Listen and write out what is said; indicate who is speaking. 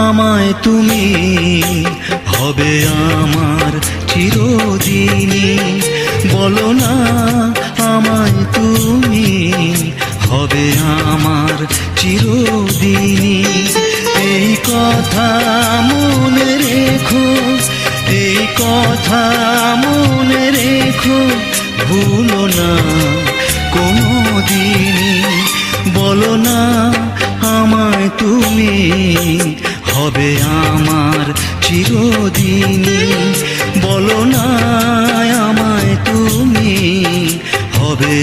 Speaker 1: আমায় তুমি হবে আমার চিরদিনই। বলো না আমায় তুমি হবে আমার চিরদিনই। এই কথা মনে রেখো, এই কথা মনে রেখো, ভুলো না কোনো দিনই। বলো না আমায় তুমি হবে আমার চিরদিনই। বলো না আমায় তুমি হবে